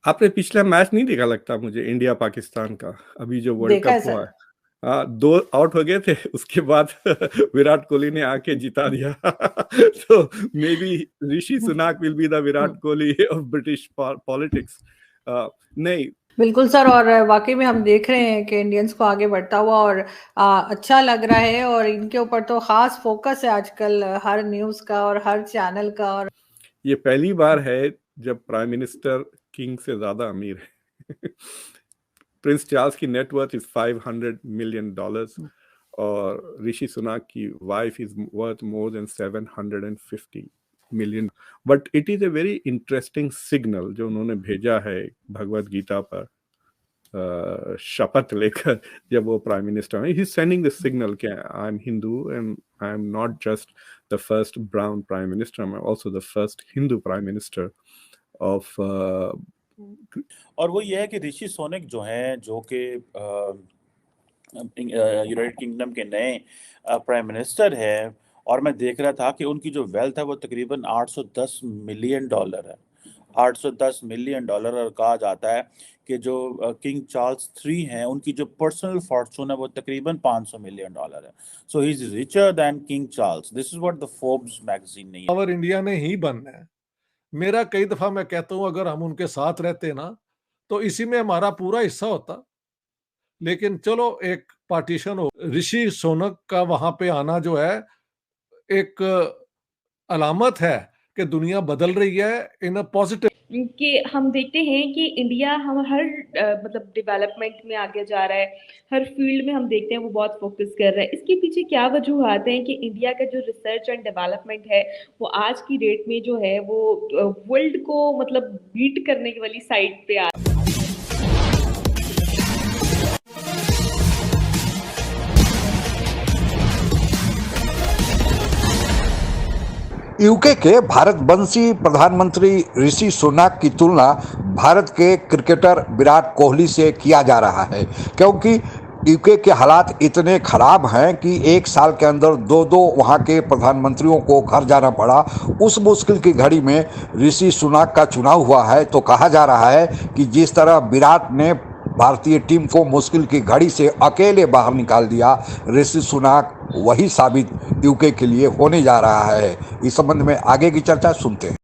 आपने पिछला मैच नहीं देखा लगता मुझे, इंडिया पाकिस्तान का, अभी जो वर्ल्ड देखा कप है हुआ सर। है। हाँ, 2 आउट हो गए थे, उसके बाद विराट कोहली ने आके जिता दिया। तो may be Rishi Sunak will be the Virat Kohli of British politics. नहीं। बिल्कुल सर, और वाकई में हम देख रहे हैं कि इंडियंस को आगे बढ़ता हुआ, और अच्छा लग रहा है, और इनके ऊपर तो खास फोकस है आजकल हर न्यूज़ का और हर चैनल का। और ये पहली बार है जब प्राइम मिनिस्टर किंग से ज्यादा अमीर है। प्रिंस चार्ल्स की नेटवर्थ इज $500 million, और ऋषि सुनाक की wife is worth more than $750 million। But it is a very interesting signal जो उन्होंने भेजा है भगवत गीता पर शपथ लेकर, जब वो प्राइम मिनिस्टर है। ही सेंडिंग द सिग्नल कि I am Hindu and I am not just the first brown prime minister, I am also the first Hindu prime minister of. और वो ये है कि ऋषि सोनक जो हैं, जो कि यूनाइटेड किंगडम के नए प्राइम मिनिस्टर हैं, और मैं देख रहा था कि उनकी जो वेल्थ है वो तकरीबन $810 मिलियन है। $810 मिलियन, और कहा जाता है कि जो किंग चार्ल्स थ्री हैं उनकी जो पर्सनल फॉर्चून है वो तकरीबन $500 मिलियन है। So he is richer than King Charles. This is what the Forbes magazine ने। पावर इंडिया ने ही बनना है। मेरा कई दफा मैं कहता हूं अगर हम उनके साथ रहते ना तो इसी में हमारा पूरा हिस्सा होता। लेकिन चलो एक पार्टीशन हो, ऋषि सोनक का वहां पे आना जो है एक अलामत है कि दुनिया बदल रही है इन अ पॉजिटिव। कि हम देखते हैं कि इंडिया हम हर मतलब डेवलपमेंट में आगे जा रहा है, हर फील्ड में हम देखते हैं वो बहुत फोकस कर रहा है। इसके पीछे क्या वजूहत हैं कि इंडिया का जो रिसर्च एंड डेवलपमेंट है वो आज की डेट में जो है वो वर्ल्ड को मतलब बीट करने वाली साइड पे आ यूके के भारतवंशी प्रधानमंत्री ऋषि सुनाक की तुलना भारत के क्रिकेटर विराट कोहली से किया जा रहा है, क्योंकि यूके के हालात इतने खराब हैं कि एक साल के अंदर दो दो वहां के प्रधानमंत्रियों को घर जाना पड़ा। उस मुश्किल की घड़ी में ऋषि सुनाक का चुनाव हुआ है, तो कहा जा रहा है कि जिस तरह विराट ने भारतीय टीम को मुश्किल की घड़ी से अकेले बाहर निकाल दिया, ऋषि सुनाक वही साबित यूके के लिए होने जा रहा है। इस संबंध में आगे की चर्चा सुनते हैं।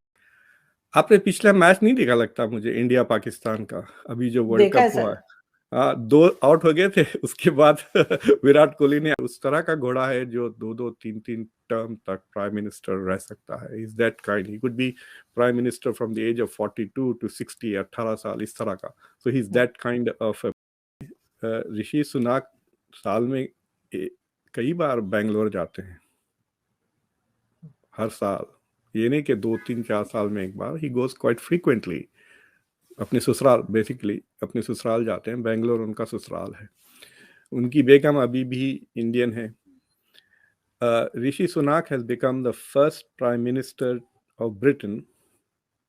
आपने पिछला मैच नहीं देखा लगता मुझे, इंडिया पाकिस्तान का, अभी जो वर्ल्ड देखा है कप हुआ है। सर। हाँ, 2 आउट हो गए थे, उसके बाद विराट कोहली ने, उस तरह का घोड़ा है जो 2-2 3-3 टर्म तक प्राइम मिनिस्टर रह सकता है। Is that kind, he could be prime minister from the age of 42 to 60, 18 साल, इस तरह का। So he is that kind of. Rishi Sunak साल में कई बार बेंगलोर जाते हैं, हर साल। ये नहीं कि 2-3-4 साल में एक बार, ही गोज क्वाइट फ्रीक्वेंटली अपने ससुराल, बेसिकली अपने ससुराल जाते हैं। बेंगलोर उनका ससुराल है। उनकी बेगम अभी भी इंडियन है। Rishi Sunak has become the first prime minister of Britain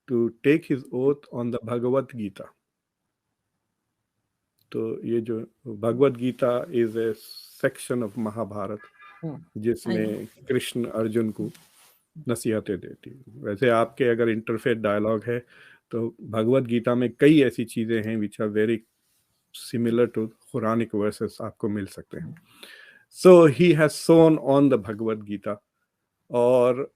to take his oath on the Bhagavad Gita. तो ये जो Bhagavad Gita is a section of Mahabharata जिसमें कृष्ण अर्जुन को नसीहतें देती। वैसे आपके अगर इंटरफेथ डायलॉग है तो भगवत गीता में कई ऐसी चीजें हैं which are very similar to Quranic verses आपको मिल सकते हैं। So he has sworn on the Bhagavad Gita. और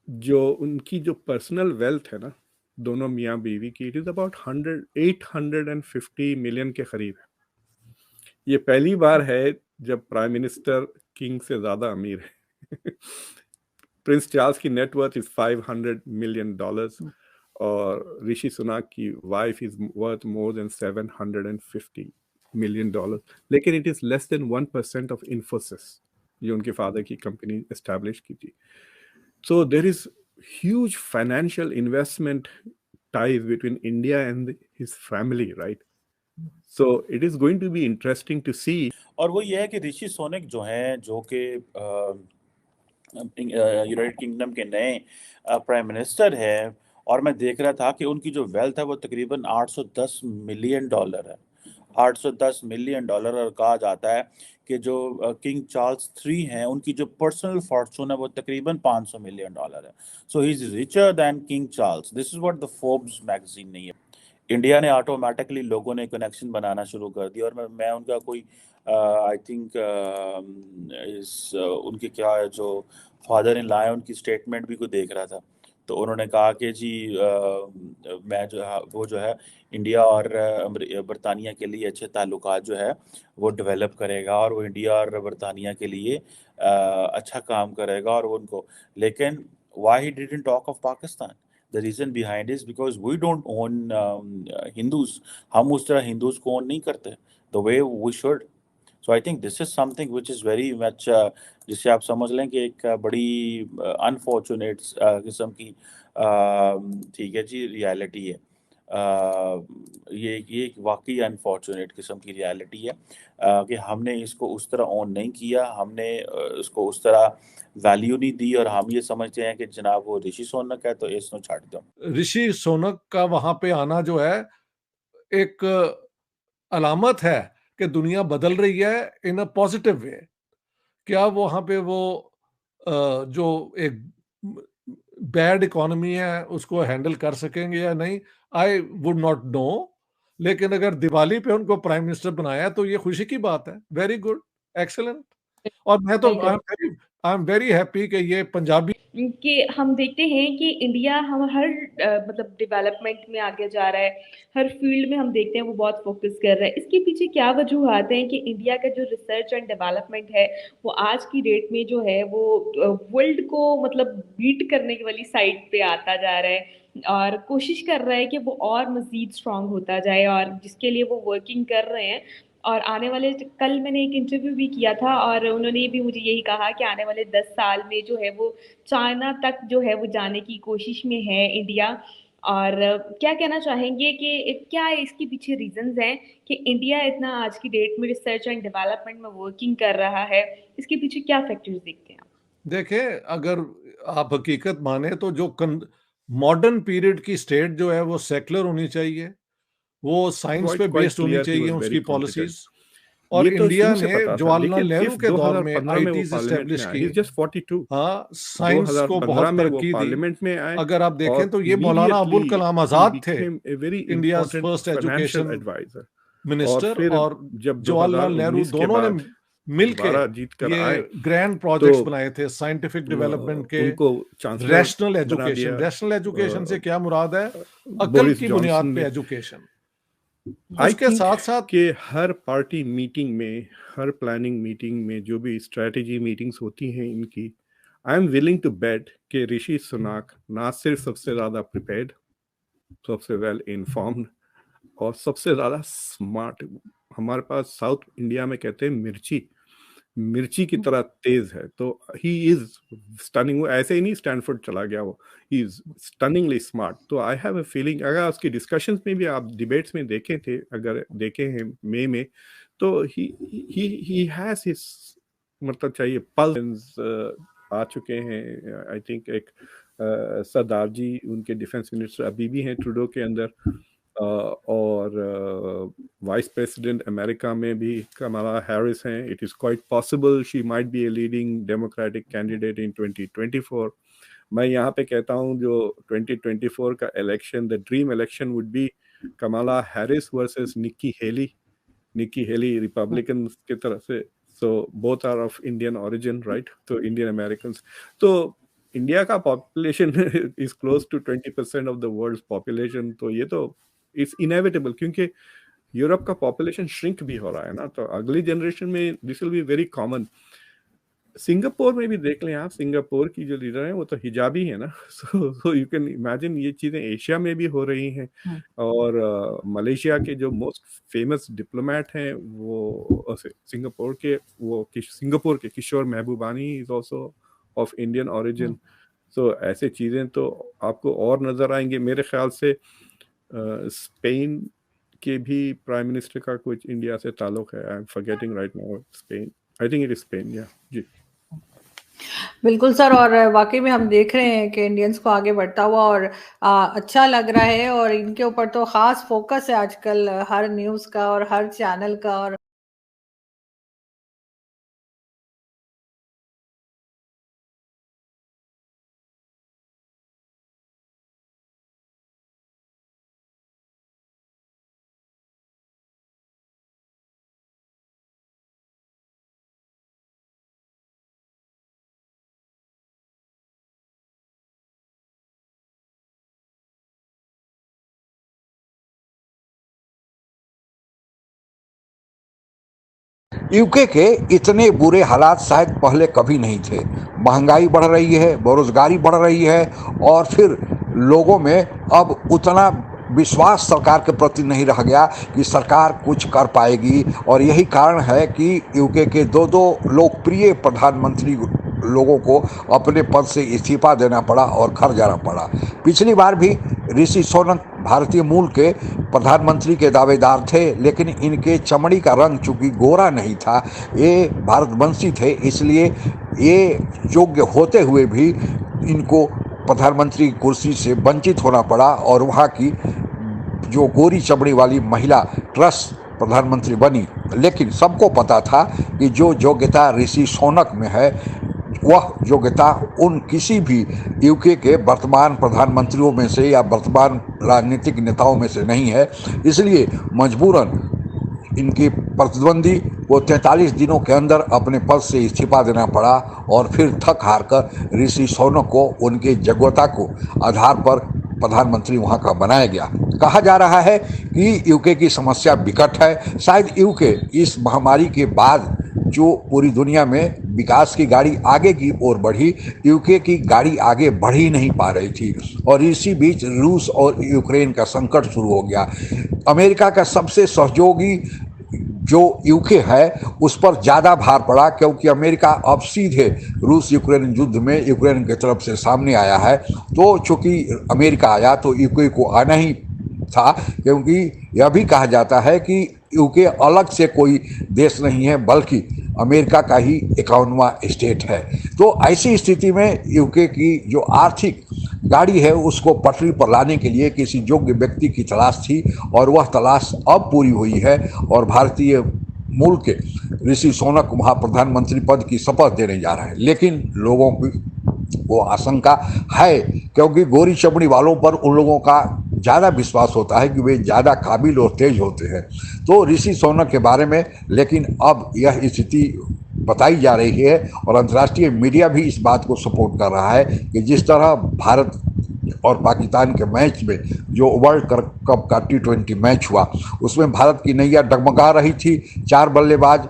जो उनकी जो पर्सनल वेल्थ है ना, दोनों मियाँ बीवी की, इट इज अबाउट 850 मिलियन के करीब है। ये पहली बार है जब प्राइम मिनिस्टर किंग से ज्यादा अमीर है। प्रिंस चार्ल्स की नेटवर्थ इज $500 million, और ऋषि सुनाक की wife is worth more than $750 million। लेकिन it is less than 1% of Infosys, जो उनके फादर की कंपनी एस्टैब्लिश की थी। So there is huge financial investment ties between India and his family, right? So it is going to be interesting to see. और वो ये है कि ऋषि सोनक जो हैं, जो कि यूनाइटेड किंगडम के नए प्राइम मिनिस्टर हैं, और मैं देख रहा था कि उनकी जो वेल्थ है वो तकरीबन $810 मिलियन है। $810 मिलियन, और कहा जाता है कि जो किंग चार्ल्स थ्री हैं उनकी जो पर्सनल फॉर्चून है वो तकरीबन $500 मिलियन है। So he is richer than King Charles. This is what the Forbes magazine ने इंडिया ने ऑटोमेटिकली लोगों ने कनेक्शन बनाना शुरू कर दिया। और मैं उनका कोई आई थिंक इस उनके क्या है जो फादर इन लॉ है उनकी स्टेटमेंट भी को देख रहा था। तो उन्होंने कहा कि जी मैं जो है वो जो है इंडिया और बरतानिया के लिए अच्छे ताल्लुकात जो है वो डेवलप करेगा और वो इंडिया और बरतानिया के लिए अच्छा काम करेगा और वो उनको। लेकिन why he didn't talk of Pakistan? The reason behind is because we don't own Hindus. हम उस तरह हिंदूज को own नहीं करते the way we should. So I think this is something which is very much जिसे आप समझ लें कि एक बड़ी अनफॉर्चुनेट किस्म की ठीक है जी रियलिटी है। ये एक वाकई अनफॉर्चुनेट किस्म की रियलिटी है कि हमने इसको उस तरह ऑन नहीं किया, हमने इसको उस तरह वैल्यू नहीं दी और हम ये समझते हैं कि जनाब वो ऋषि सोनक है तो इसको छाड़ दो। ऋषि सोनक का वहां पे आना जो है एक अलामत है कि दुनिया बदल रही है इन अ पॉजिटिव वे। क्या वहां पे वो जो एक बैड इकोनॉमी है उसको हैंडल कर सकेंगे या नहीं, आई वुड नॉट नो। लेकिन अगर दिवाली पे उनको प्राइम मिनिस्टर बनाया तो ये खुशी की बात है। Very good, excellent. और मैं तो बिल्कुल। आई एम वेरी हैप्पी कि ये पंजाबी कि हम देखते हैं कि इंडिया हम हर मतलब डेवलपमेंट में आगे जा रहा है, हर फील्ड में हम देखते हैं वो बहुत फोकस कर रहा है। इसके पीछे क्या वजूहत हैं कि इंडिया का जो रिसर्च एंड डेवलपमेंट है वो आज की डेट में जो है वो वर्ल्ड को मतलब बीट करने वाली साइड पे आता जा रहा है और कोशिश कर रहा है कि वो और मजीद स्ट्रांग होता जाए और जिसके लिए वो वर्किंग कर रहे हैं। और आने वाले कल मैंने एक इंटरव्यू भी किया था और उन्होंने भी मुझे यही कहा कि आने वाले 10 साल में जो है वो चाइना तक जो है वो जाने की कोशिश में है इंडिया। और क्या कहना चाहेंगे कि क्या इसके पीछे रीजंस हैं कि इंडिया इतना आज की डेट में रिसर्च एंड डेवलपमेंट में वर्किंग कर रहा है? इसके पीछे क्या फैक्टर्स देखते हैं आप? देखें, अगर आप हकीकत माने तो जो मॉडर्न पीरियड की स्टेट जो है वो सेक्युलर होनी चाहिए, वो साइंस पे क्वाइट बेस्ड होनी क्लियर ही चाहिए वाज वेरी उसकी कॉम्पिटेंट। पॉलिसीज। और ये तो इंडिया शुरू से ने पता था। देखिए जवाहरलाल नेहरू सिर्फ के दौर में 2015 में वो आईटीज पार्लियामेंट में एस्टेब्लिश आए, ही किए। Is just 42। हाँ, साइंस को बहुत 2015 में वो तरक्की दी। पार्लियामेंट में आए अगर आप देखें और तो ये मौलाना इमीडिएटली अबुल कलाम ही आजाद थे, became a very India's important first financial education advisor. और मिनिस्टर। फिर और जब जवाहरलाल नेहरू 2019 के दोनों ने बाद मिलके दोबारा जीत कर ये आए ग्रैंड तो प्रोजेक्ट्स बनाए थे साइंटिफिक डेवलपमेंट के। उनको चांसलर रैशनल बना दिया एजुकेशन से क्या मुराद है? अकल बोरिस की जॉनसन बुनियाद पे ने। एजुकेशन। आई उसके थिंक साथ साथ कि हर पार्टी मीटिंग में, हर प्लानिंग मीटिंग में जो भी स्ट्रेटेजी मीटिंग्स होती हैं इनकी, I am willing to bet कि ऋषि सुनाक ना सिर्फ सबसे ज़्यादा प्रिपेयर्ड, सबसे वेल इन्फॉर्म्ड और सबसे ज़्यादा स्मार्ट। हमारे पास साउथ इंडिया में कहते हैं मिर्ची, मिर्ची की तरह तेज है। तो ही इज स्टनिंग। वो ऐसे ही नहीं स्टैनफोर्ड चला गया, वो ही इज स्टनिंगली स्मार्ट। तो आई हैव अ फीलिंग, अगर उसकी डिस्कशंस में भी आप डिबेट्स में देखे थे, अगर देखे हैं मई में, तो ही हैज हिज मतलब चाहिए पल्स आ चुके हैं। आई थिंक एक सरदार जी उनके डिफेंस मिनिस्टर अभी भी हैं ट्रूडो के अंदर, और वाइस प्रेसिडेंट अमेरिका में भी कमला हैरिस हैं। It is quite possible she might be a leading democratic candidate in 2024। मैं यहाँ पे कहता हूँ जो 2024 का election, the dream election would be Kamala Harris versus Nikki Haley republican की तरफ से। So both are of Indian origin, right? तो इंडियन अमेरिकन। तो इंडिया का population is close to 20% of the world population. तो ये तो इट्स इनएविटेबल, क्योंकि यूरोप का पॉपुलेशन श्रिंक भी हो रहा है ना। तो अगली जनरेशन में this will be very common. Singapore में भी देख लें आप, सिंगापुर की जो लीडर है वो तो हिजाबी है ना। सो यू कैन इमेजिन ये चीज़ें एशिया में भी हो रही हैं। और मलेशिया के जो मोस्ट फेमस डिप्लोमेट हैं वो सिंगापुर के, वो सिंगापुर के Kishore Mahbubani is also of Indian origin. So ऐसे चीज़ें तो आपको और नज़र आएंगे। मेरे ख्याल से स्पेन के भी प्राइम मिनिस्टर का कुछ इंडिया से ताल्लुक है। I am forgetting right now Spain, I think it is Spain, या जी। बिल्कुल सर, और वाकई में हम देख रहे हैं कि इंडियंस को आगे बढ़ता हुआ और अच्छा लग रहा है, और इनके ऊपर तो खास फोकस है आजकल हर न्यूज़ का और हर चैनल का। और यूके के इतने बुरे हालात शायद पहले कभी नहीं थे। महंगाई बढ़ रही है, बेरोजगारी बढ़ रही है और फिर लोगों में अब उतना विश्वास सरकार के प्रति नहीं रह गया कि सरकार कुछ कर पाएगी। और यही कारण है कि यूके के दो लोकप्रिय प्रधानमंत्री लोगों को अपने पद से इस्तीफा देना पड़ा और घर जाना पड़ा। पिछली बार भी ऋषि सुनक भारतीय मूल के प्रधानमंत्री के दावेदार थे, लेकिन इनके चमड़ी का रंग चूंकि गोरा नहीं था, ये भारतवंशी थे, इसलिए ये योग्य होते हुए भी इनको प्रधानमंत्री कुर्सी से वंचित होना पड़ा और वहाँ की जो गोरी चमड़ी वाली महिला ट्रस प्रधानमंत्री बनी। लेकिन सबको पता था कि जो योग्यता ऋषि सुनक में है वह योग्यता उन किसी भी यूके के वर्तमान प्रधानमंत्रियों में से या वर्तमान राजनीतिक नेताओं में से नहीं है। इसलिए मजबूरन इनकी प्रतिद्वंदी को 43 दिनों के अंदर अपने पद से इस्तीफा देना पड़ा और फिर थक हार कर ऋषि सुनक को उनके योग्यता को आधार पर प्रधानमंत्री वहां का बनाया गया। कहा जा रहा है कि यूके की समस्या विकट है। शायद यूके इस महामारी के बाद जो पूरी दुनिया में विकास की गाड़ी आगे की ओर बढ़ी, यूके की गाड़ी आगे बढ़ ही नहीं पा रही थी और इसी बीच रूस और यूक्रेन का संकट शुरू हो गया। अमेरिका का सबसे सहयोगी जो यूके है उस पर ज़्यादा भार पड़ा, क्योंकि अमेरिका अब सीधे रूस यूक्रेन युद्ध में यूक्रेन की तरफ से सामने आया है। तो चूंकि अमेरिका आया तो यूके को आना ही था, क्योंकि यह भी कहा जाता है कि यूके अलग से कोई देश नहीं है बल्कि अमेरिका का ही 51वां स्टेट है। तो ऐसी स्थिति में यूके की जो आर्थिक गाड़ी है उसको पटरी पर लाने के लिए किसी योग्य व्यक्ति की तलाश थी और वह तलाश अब पूरी हुई है और भारतीय मूल के ऋषि सुनक वहाँ प्रधानमंत्री पद की शपथ देने जा रहे हैं। लेकिन लोगों की वो आशंका है, क्योंकि गोरी चमड़ी वालों पर उन लोगों का ज़्यादा विश्वास होता है कि वे ज़्यादा काबिल और तेज होते हैं। तो ऋषि सुनक के बारे में लेकिन अब यह स्थिति बताई जा रही है और अंतर्राष्ट्रीय मीडिया भी इस बात को सपोर्ट कर रहा है कि जिस तरह भारत और पाकिस्तान के मैच में जो वर्ल्ड कप का T20 मैच हुआ उसमें भारत की नैया डगमगा रही थी। 4 बल्लेबाज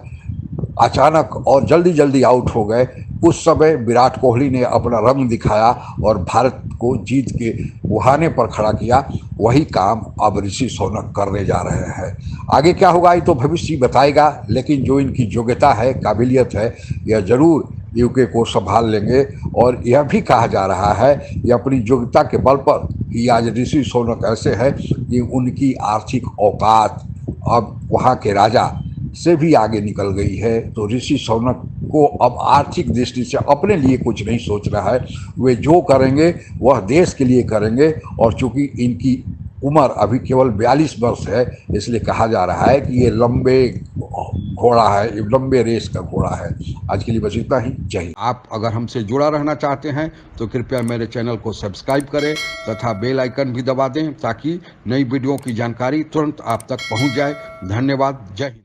अचानक और जल्दी जल्दी आउट हो गए। उस समय विराट कोहली ने अपना रंग दिखाया और भारत को जीत के बुहाने पर खड़ा किया। वही काम अब ऋषि सुनक करने जा रहे हैं। आगे क्या होगा ये तो भविष्य बताएगा, लेकिन जो इनकी योग्यता है, काबिलियत है, यह जरूर यूके को संभाल लेंगे। और यह भी कहा जा रहा है कि अपनी योग्यता के बल पर कि आज ऋषि सुनक ऐसे है कि उनकी आर्थिक औकात अब वहाँ के राजा से भी आगे निकल गई है। तो ऋषि सुनक को अब आर्थिक दृष्टि से अपने लिए कुछ नहीं सोच रहा है, वे जो करेंगे वह देश के लिए करेंगे। और चूंकि इनकी उम्र अभी केवल 42 वर्ष है, इसलिए कहा जा रहा है कि ये लंबे घोड़ा है, लंबे रेस का घोड़ा है। आज के लिए बस इतना ही। जय हिंद। आप अगर हमसे जुड़ा रहना चाहते हैं तो कृपया मेरे चैनल को सब्सक्राइब करें तथा बेल आइकन भी दबा दें ताकि नई वीडियो की जानकारी तुरंत आप तक पहुंच जाए। धन्यवाद। जय हिंद।